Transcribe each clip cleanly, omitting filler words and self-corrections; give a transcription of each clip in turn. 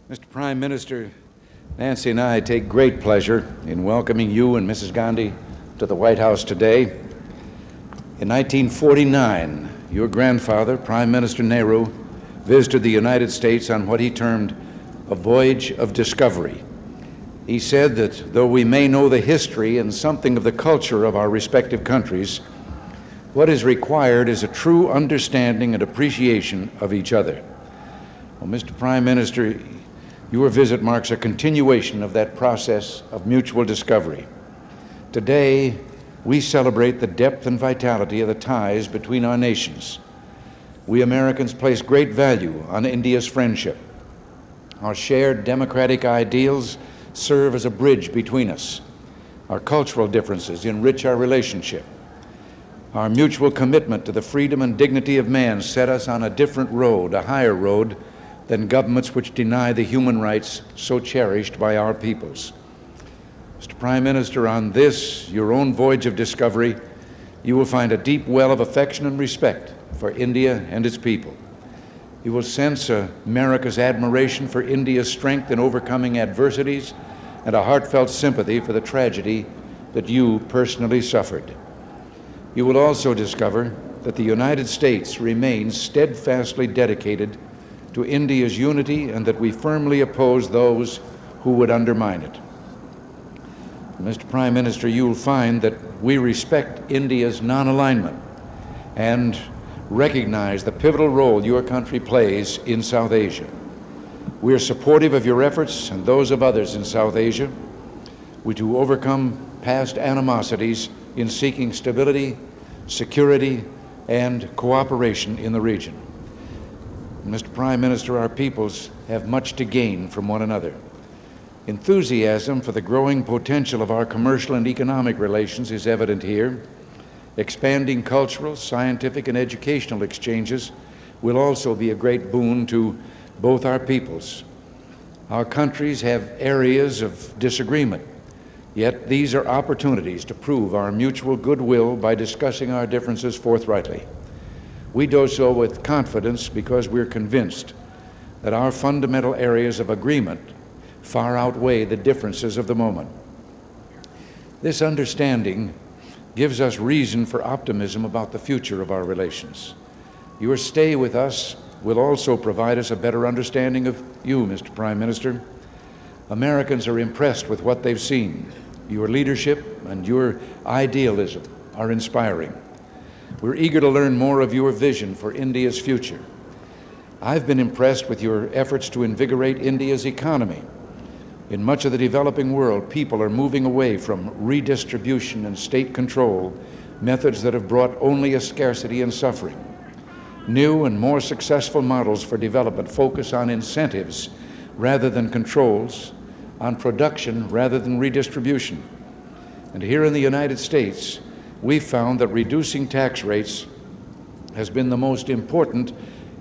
Mr. Prime Minister, Nancy and I take great pleasure in welcoming you and Mrs. Gandhi to the White House today. In 1949, your grandfather, Prime Minister Nehru, visited the United States on what he termed a voyage of discovery. He said that though we may know the history and something of the culture of our respective countries, what is required is a true understanding and appreciation of each other. Well, Mr. Prime Minister, your visit marks a continuation of that process of mutual discovery. Today, we celebrate the depth and vitality of the ties between our nations. We Americans place great value on India's friendship. Our shared democratic ideals serve as a bridge between us. Our cultural differences enrich our relationship. Our mutual commitment to the freedom and dignity of man set us on a different road, a higher road, than governments which deny the human rights so cherished by our peoples. Mr. Prime Minister, on this, your own voyage of discovery, you will find a deep well of affection and respect for India and its people. You will sense America's admiration for India's strength in overcoming adversities and a heartfelt sympathy for the tragedy that you personally suffered. You will also discover that the United States remains steadfastly dedicated to India's unity and that we firmly oppose those who would undermine it. Mr. Prime Minister, you will find that we respect India's non-alignment and recognize the pivotal role your country plays in South Asia. We are supportive of your efforts and those of others in South Asia to overcome past animosities in seeking stability, security, and cooperation in the region. Mr. Prime Minister, our peoples have much to gain from one another. Enthusiasm for the growing potential of our commercial and economic relations is evident here. Expanding cultural, scientific, and educational exchanges will also be a great boon to both our peoples. Our countries have areas of disagreement, yet these are opportunities to prove our mutual goodwill by discussing our differences forthrightly. We do so with confidence because we're convinced that our fundamental areas of agreement far outweigh the differences of the moment. This understanding gives us reason for optimism about the future of our relations. Your stay with us will also provide us a better understanding of you, Mr. Prime Minister. Americans are impressed with what they've seen. Your leadership and your idealism are inspiring. We're eager to learn more of your vision for India's future. I've been impressed with your efforts to invigorate India's economy. In much of the developing world, people are moving away from redistribution and state control, methods that have brought only a scarcity and suffering. New and more successful models for development focus on incentives rather than controls, on production rather than redistribution. And here in the United States, we've found that reducing tax rates has been the most important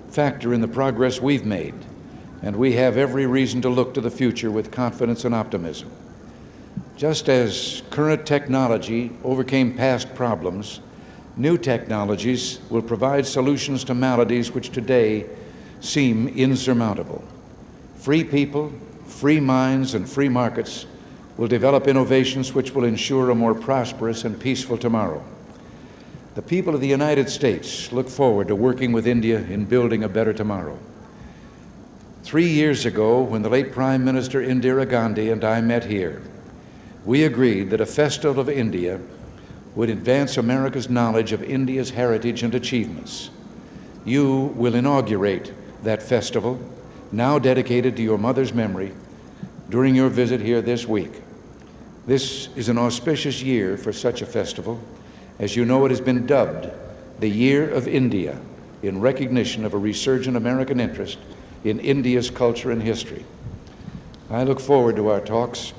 factor in the progress we've made, and we have every reason to look to the future with confidence and optimism. Just as current technology overcame past problems, new technologies will provide solutions to maladies which today seem insurmountable. Free people, free minds, and free markets will develop innovations which will ensure a more prosperous and peaceful tomorrow. The people of the United States look forward to working with India in building a better tomorrow. 3 years ago, when the late Prime Minister Indira Gandhi and I met here, we agreed that a festival of India would advance America's knowledge of India's heritage and achievements. You will inaugurate that festival, now dedicated to your mother's memory, during your visit here this week. This is an auspicious year for such a festival. As you know, it has been dubbed the Year of India in recognition of a resurgent American interest in India's culture and history. I look forward to our talks,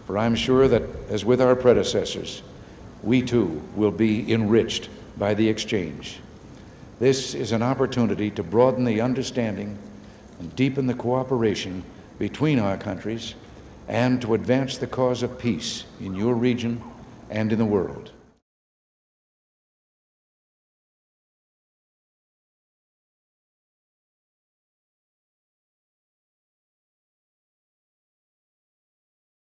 for I'm sure that, as with our predecessors, we too will be enriched by the exchange. This is an opportunity to broaden the understanding and deepen the cooperation between our countries and to advance the cause of peace in your region and in the world.